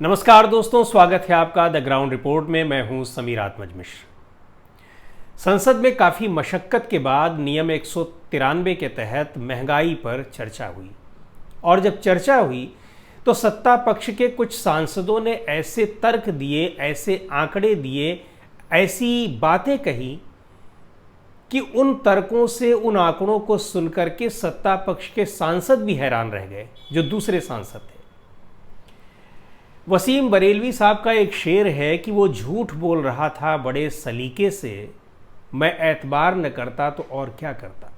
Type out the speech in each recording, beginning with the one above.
नमस्कार दोस्तों, स्वागत है आपका द ग्राउंड रिपोर्ट में। मैं हूं समीर आत्मज मिश्र। संसद में काफ़ी मशक्क़त के बाद नियम 193 के तहत महंगाई पर चर्चा हुई और जब चर्चा हुई तो सत्ता पक्ष के कुछ सांसदों ने ऐसे तर्क दिए, ऐसे आंकड़े दिए, ऐसी बातें कही कि उन तर्कों से, उन आंकड़ों को सुनकर के सत्ता पक्ष के सांसद भी हैरान रह गए जो दूसरे सांसद थे। वसीम बरेलवी साहब का एक शेर है कि वो झूठ बोल रहा था बड़े सलीके से, मैं एतबार न करता तो और क्या करता।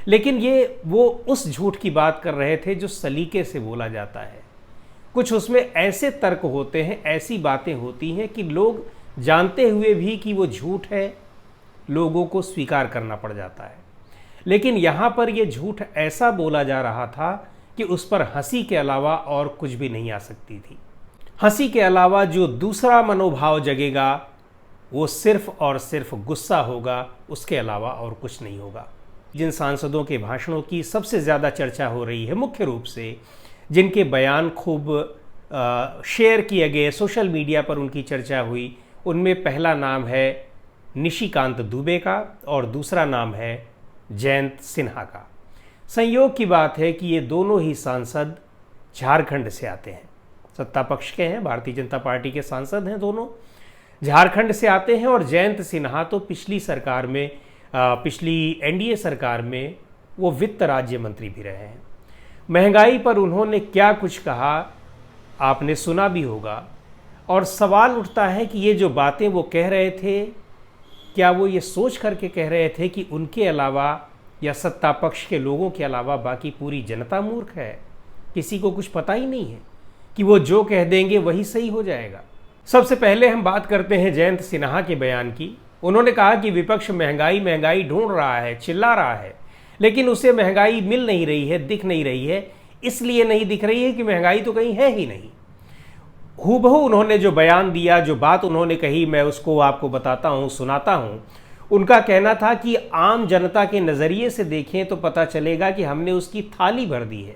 लेकिन वो उस झूठ की बात कर रहे थे जो सलीके से बोला जाता है। कुछ उसमें ऐसे तर्क होते हैं, ऐसी बातें होती हैं कि लोग जानते हुए भी कि वो झूठ है, लोगों को स्वीकार करना पड़ जाता है। लेकिन यहाँ पर ये झूठ ऐसा बोला जा रहा था कि उस पर हंसी के अलावा और कुछ भी नहीं आ सकती थी। हंसी के अलावा जो दूसरा मनोभाव जगेगा वो सिर्फ और सिर्फ गुस्सा होगा, उसके अलावा और कुछ नहीं होगा। जिन सांसदों के भाषणों की सबसे ज़्यादा चर्चा हो रही है, मुख्य रूप से जिनके बयान खूब शेयर किए गए, सोशल मीडिया पर उनकी चर्चा हुई, उनमें पहला नाम है निशिकांत दुबे का और दूसरा नाम है जयंत सिन्हा का। संयोग की बात है कि ये दोनों ही सांसद झारखंड से आते हैं, सत्ता पक्ष के हैं, भारतीय जनता पार्टी के सांसद हैं, दोनों झारखंड से आते हैं। और जयंत सिन्हा तो पिछली सरकार में, पिछली एनडीए सरकार में वो वित्त राज्य मंत्री भी रहे हैं। महंगाई पर उन्होंने क्या कुछ कहा आपने सुना भी होगा और सवाल उठता है कि ये जो बातें वो कह रहे थे, क्या वो ये सोच करके कह रहे थे कि उनके अलावा या सत्ता पक्ष के लोगों के अलावा बाकी पूरी जनता मूर्ख है, किसी को कुछ पता ही नहीं है कि वो जो कह देंगे वही सही हो जाएगा। सबसे पहले हम बात करते हैं जयंत सिन्हा के बयान की। उन्होंने कहा कि विपक्ष महंगाई महंगाई ढूंढ रहा है, चिल्ला रहा है, लेकिन उसे महंगाई मिल नहीं रही है, दिख नहीं रही है। इसलिए नहीं दिख रही है कि महंगाई तो कहीं है ही नहीं। हूबहू उन्होंने जो बयान दिया, जो बात उन्होंने कही, मैं उसको आपको बताता हूँ, सुनाता हूँ। उनका कहना था कि आम जनता के नज़रिए से देखें तो पता चलेगा कि हमने उसकी थाली भर दी है।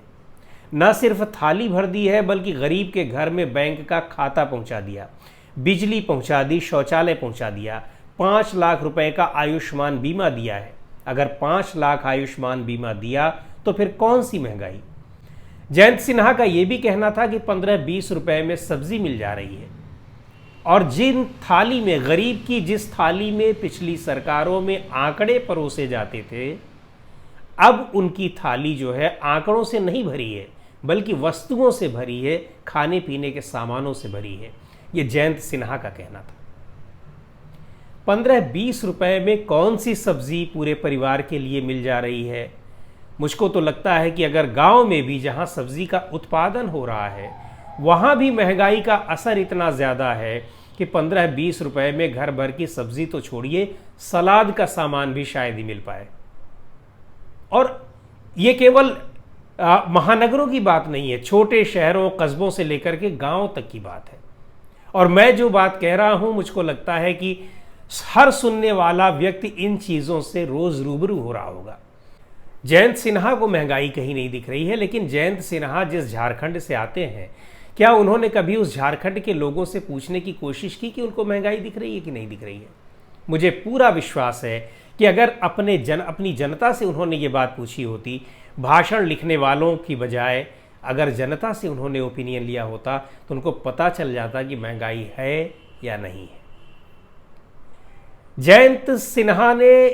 न सिर्फ थाली भर दी है बल्कि गरीब के घर में बैंक का खाता पहुंचा दिया, बिजली पहुंचा दी, शौचालय पहुंचा दिया, 5 लाख रुपए का आयुष्मान बीमा दिया है। अगर 5 लाख आयुष्मान बीमा दिया तो फिर कौन सी महंगाई। जयंत सिन्हा का यह भी कहना था कि 15-20 रुपए में सब्जी मिल जा रही है। और जिन थाली में, गरीब की जिस थाली में पिछली सरकारों में आंकड़े परोसे जाते थे, अब उनकी थाली जो है आंकड़ों से नहीं भरी है बल्कि वस्तुओं से भरी है, खाने पीने के सामानों से भरी है। ये जयंत सिन्हा का कहना था। 15-20 रुपए में कौन सी सब्जी पूरे परिवार के लिए मिल जा रही है। मुझको तो लगता है कि अगर गांव में भी जहां सब्जी का उत्पादन हो रहा है वहां भी महंगाई का असर इतना ज़्यादा है कि 15-20 रुपए में घर भर की सब्जी तो छोड़िए, सलाद का सामान भी शायद ही मिल पाए। और ये केवल महानगरों की बात नहीं है, छोटे शहरों, कस्बों से लेकर के गांव तक की बात है। और मैं जो बात कह रहा हूं, मुझको लगता है कि हर सुनने वाला व्यक्ति इन चीज़ों से रोज़ रूबरू हो रहा होगा। जयंत सिन्हा को महंगाई कहीं नहीं दिख रही है, लेकिन जयंत सिन्हा जिस झारखंड से आते हैं, क्या उन्होंने कभी उस झारखंड के लोगों से पूछने की कोशिश की कि उनको महंगाई दिख रही है कि नहीं दिख रही है। मुझे पूरा विश्वास है कि अगर अपनी जनता से उन्होंने ये बात पूछी होती, भाषण लिखने वालों की बजाय अगर जनता से उन्होंने ओपिनियन लिया होता तो उनको पता चल जाता कि महंगाई है या नहीं है। जयंत सिन्हा ने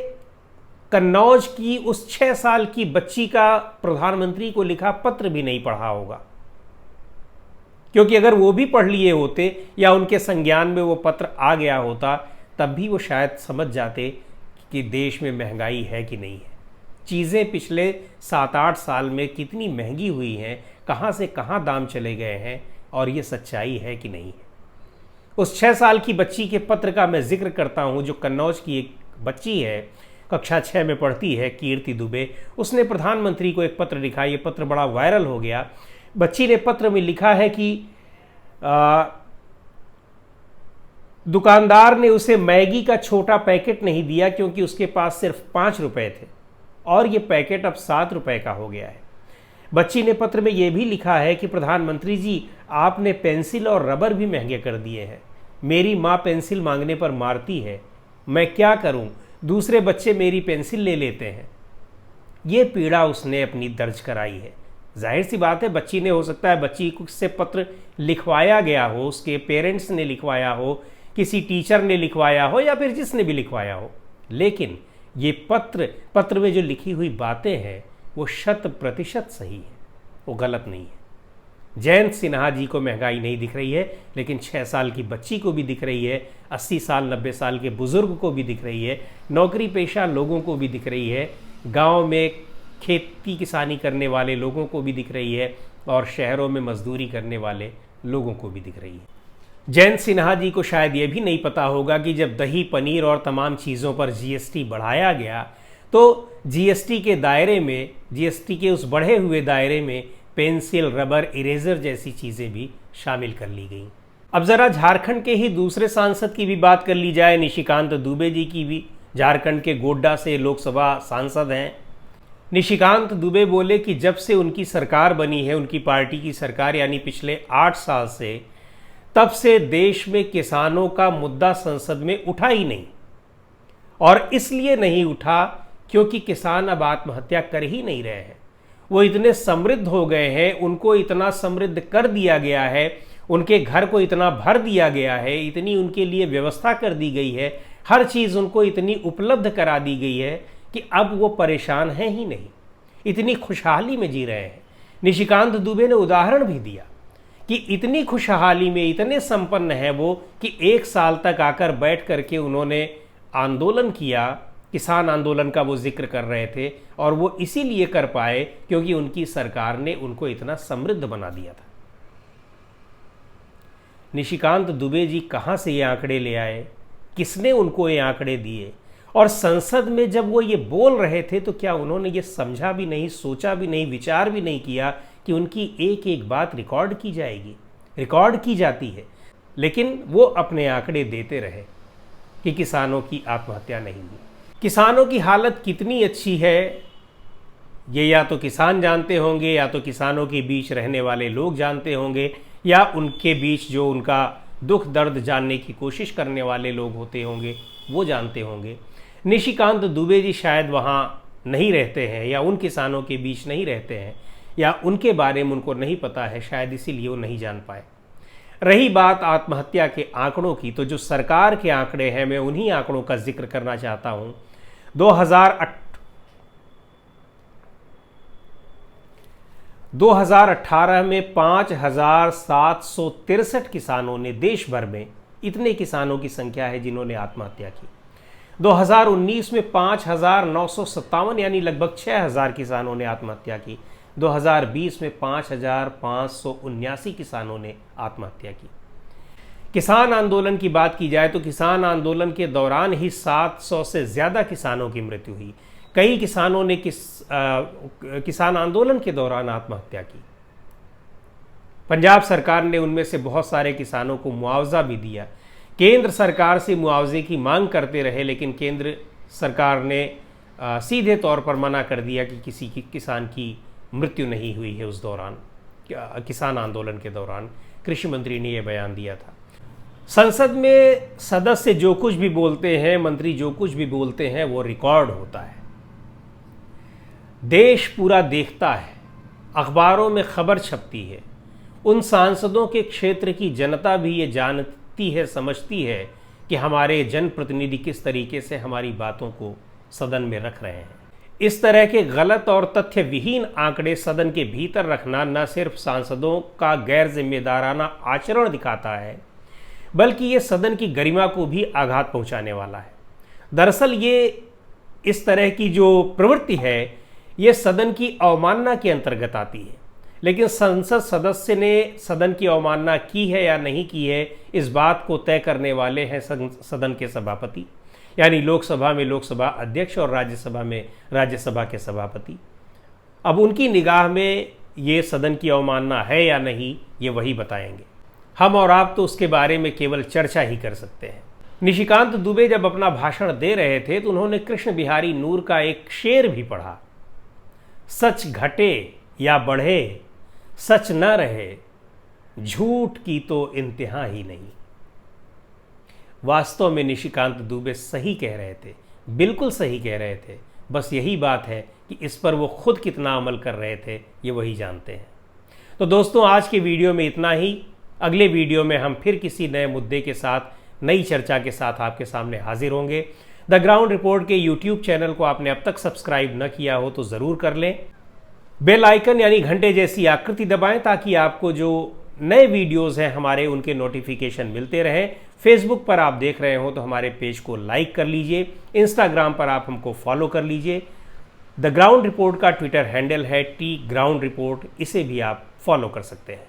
कन्नौज की उस 6 साल की बच्ची का प्रधानमंत्री को लिखा पत्र भी नहीं पढ़ा होगा, क्योंकि अगर वो भी पढ़ लिए होते या उनके संज्ञान में वो पत्र आ गया होता तब भी वो शायद समझ जाते कि देश में महंगाई है कि नहीं है। चीज़ें पिछले 7-8 साल में कितनी महंगी हुई हैं, कहाँ से कहाँ दाम चले गए हैं, और ये सच्चाई है कि नहीं है। उस 6 साल की बच्ची के पत्र का मैं जिक्र करता हूँ, जो कन्नौज की एक बच्ची है, कक्षा 6 में पढ़ती है, कीर्ति दुबे। उसने प्रधानमंत्री को एक पत्र लिखा, ये पत्र बड़ा वायरल हो गया। बच्ची ने पत्र में लिखा है कि दुकानदार ने उसे मैगी का छोटा पैकेट नहीं दिया क्योंकि उसके पास सिर्फ 5 रुपए थे और ये पैकेट अब 7 रुपए का हो गया है। बच्ची ने पत्र में यह भी लिखा है कि प्रधानमंत्री जी, आपने पेंसिल और रबर भी महंगे कर दिए हैं। मेरी माँ पेंसिल मांगने पर मारती है, मैं क्या करूं? दूसरे बच्चे मेरी पेंसिल ले लेते हैं। ये पीड़ा उसने अपनी दर्ज कराई है। जाहिर सी बात है, बच्ची ने, हो सकता है बच्ची से पत्र लिखवाया गया हो, उसके पेरेंट्स ने लिखवाया हो, किसी टीचर ने लिखवाया हो, या फिर जिसने भी लिखवाया हो, लेकिन ये पत्र में जो लिखी हुई बातें हैं वो 100% सही है, वो गलत नहीं है। जयंत सिन्हा जी को महंगाई नहीं दिख रही है, लेकिन 6 साल की बच्ची को भी दिख रही है, 80 साल 90 साल के बुजुर्ग को भी दिख रही है, नौकरी पेशा लोगों को भी दिख रही है, गांव में खेती किसानी करने वाले लोगों को भी दिख रही है, और शहरों में मजदूरी करने वाले लोगों को भी दिख रही है। जयंत सिन्हा जी को शायद ये भी नहीं पता होगा कि जब दही, पनीर और तमाम चीज़ों पर जीएसटी बढ़ाया गया तो जीएसटी के दायरे में, जीएसटी के उस बढ़े हुए दायरे में पेंसिल, रबर, इरेजर जैसी चीज़ें भी शामिल कर ली गई। अब ज़रा झारखंड के ही दूसरे सांसद की भी बात कर ली जाए, निशिकांत दुबे जी की भी। झारखंड के गोड्डा से लोकसभा सांसद हैं। निशिकांत दुबे बोले कि जब से उनकी सरकार बनी है, उनकी पार्टी की सरकार, यानी पिछले 8 साल से, तब से देश में किसानों का मुद्दा संसद में उठा ही नहीं। और इसलिए नहीं उठा क्योंकि किसान अब आत्महत्या कर ही नहीं रहे हैं। वो इतने समृद्ध हो गए हैं, उनको इतना समृद्ध कर दिया गया है, उनके घर को इतना भर दिया गया है, इतनी उनके लिए व्यवस्था कर दी गई है, हर चीज़ उनको इतनी उपलब्ध करा दी गई है कि अब वो परेशान हैं ही नहीं, इतनी खुशहाली में जी रहे हैं। निशिकांत दुबे ने उदाहरण भी दिया कि इतनी खुशहाली में इतने संपन्न हैं वो कि 1 साल तक आकर बैठ करके उन्होंने आंदोलन किया, किसान आंदोलन का वो जिक्र कर रहे थे, और वो इसीलिए कर पाए क्योंकि उनकी सरकार ने उनको इतना समृद्ध बना दिया था। निशिकांत दुबे जी कहाँ से ये आंकड़े ले आए? किसने उनको ये आंकड़े दिए? और संसद में जब वो ये बोल रहे थे तो क्या उन्होंने ये समझा भी नहीं, सोचा भी नहीं, विचार भी नहीं किया कि उनकी एक एक बात रिकॉर्ड की जाएगी? रिकॉर्ड की जाती है, लेकिन वो अपने आंकड़े देते रहे कि किसानों की आत्महत्या नहीं हुई। किसानों की हालत कितनी अच्छी है ये या तो किसान जानते होंगे, या तो किसानों के बीच रहने वाले लोग जानते होंगे, या उनके बीच जो उनका दुख दर्द जानने की कोशिश करने वाले लोग होते होंगे वो जानते होंगे। निशिकांत दुबे जी शायद वहाँ नहीं रहते हैं, या उन किसानों के बीच नहीं रहते हैं, या उनके बारे में उनको नहीं पता है, शायद इसीलिए वो नहीं जान पाए। रही बात आत्महत्या के आंकड़ों की, तो जो सरकार के आंकड़े हैं मैं उन्हीं आंकड़ों का जिक्र करना चाहता हूँ। 2018 में 5,763 किसानों ने, देश भर में इतने किसानों की संख्या है जिन्होंने आत्महत्या की। 2019 में 5,957 यानी लगभग 6,000 किसानों ने आत्महत्या की। 2020 में 5,579 किसानों ने आत्महत्या की। किसान आंदोलन की बात की जाए तो किसान आंदोलन के दौरान ही 700 से ज़्यादा किसानों की मृत्यु हुई। कई किसानों ने किसान आंदोलन के दौरान आत्महत्या की। पंजाब सरकार ने उनमें से बहुत सारे किसानों को मुआवजा भी दिया। केंद्र सरकार से मुआवजे की मांग करते रहे, लेकिन केंद्र सरकार ने सीधे तौर पर मना कर दिया कि किसी की किसान की मृत्यु नहीं हुई है उस दौरान, किसान आंदोलन के दौरान। कृषि मंत्री ने यह बयान दिया था। संसद में सदस्य जो कुछ भी बोलते हैं, मंत्री जो कुछ भी बोलते हैं, वो रिकॉर्ड होता है, देश पूरा देखता है, अखबारों में खबर छपती है। उन सांसदों के क्षेत्र की जनता भी ये जानती है, समझती है कि हमारे जनप्रतिनिधि किस तरीके से हमारी बातों को सदन में रख रहे हैं। इस तरह के गलत और तथ्य विहीन आंकड़े सदन के भीतर रखना न सिर्फ सांसदों का गैर जिम्मेदाराना आचरण दिखाता है, बल्कि ये सदन की गरिमा को भी आघात पहुंचाने वाला है। दरअसल ये इस तरह की जो प्रवृत्ति है ये सदन की अवमानना के अंतर्गत आती है, लेकिन संसद सदस्य ने सदन की अवमानना की है या नहीं की है, इस बात को तय करने वाले हैं सदन के सभापति, यानी लोकसभा में लोकसभा अध्यक्ष और राज्यसभा में राज्यसभा के सभापति। अब उनकी निगाह में ये सदन की अवमानना है या नहीं, ये वही बताएंगे। हम और आप तो उसके बारे में केवल चर्चा ही कर सकते हैं। निशिकांत दुबे जब अपना भाषण दे रहे थे तो उन्होंने कृष्ण बिहारी नूर का एक शेर भी पढ़ा, सच घटे या बढ़े, सच न रहे, झूठ की तो इंतहा ही नहीं। वास्तव में निशिकांत दुबे सही कह रहे थे, बिल्कुल सही कह रहे थे। बस यही बात है कि इस पर वो खुद कितना अमल कर रहे थे ये वही जानते हैं। तो दोस्तों, आज के वीडियो में इतना ही। अगले वीडियो में हम फिर किसी नए मुद्दे के साथ, नई चर्चा के साथ आपके सामने हाजिर होंगे। द ग्राउंड रिपोर्ट के यूट्यूब चैनल को आपने अब तक सब्सक्राइब न किया हो तो ज़रूर कर लें। बेल आइकन यानी घंटे जैसी आकृति दबाएं ताकि आपको जो नए वीडियोस हैं हमारे, उनके नोटिफिकेशन मिलते रहें। फेसबुक पर आप देख रहे हो तो हमारे पेज को लाइक कर लीजिए, इंस्टाग्राम पर आप हमको फॉलो कर लीजिए। द ग्राउंड रिपोर्ट का ट्विटर हैंडल है @ground report, इसे भी आप फॉलो कर सकते हैं।